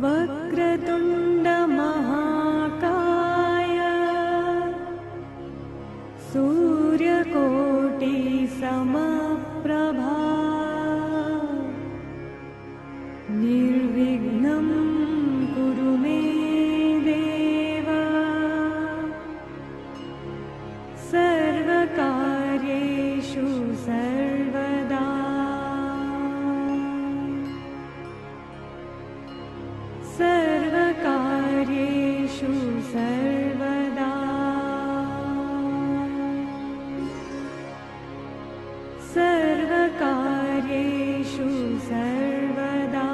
वक्रतुण्ड महाकाय सूर्यकोटि समप्रभा निर्विघ्नं कुरु मे देव सर्वकार्येषु सर्वदा सर्वकार्येषु सर्वदा सर्वकार्येषु सर्वदा।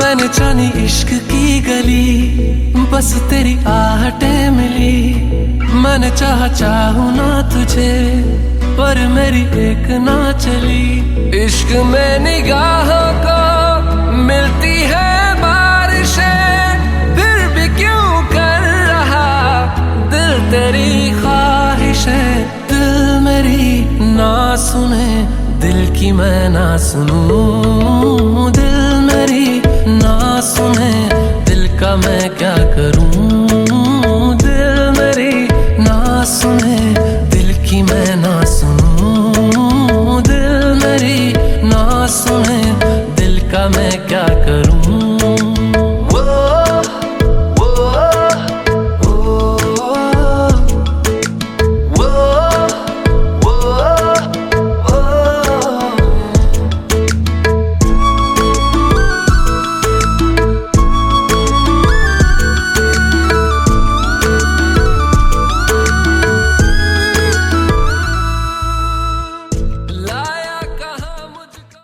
मैंने जानी इश्क की गली, बस तेरी आहटें मिली। मैंने चाहूं ना तुझे, पर मेरी एक ना चली। इश्क में निगाहों को मिलती है बारिशें, फिर भी क्यों कर रहा दिल तेरी ख्वाहिशें। दिल मेरी ना सुने, दिल की मैं ना सुनूं। दिल मेरी ना सुने, दिल का मैं क्या करूं। दिल मेरी ना सुने,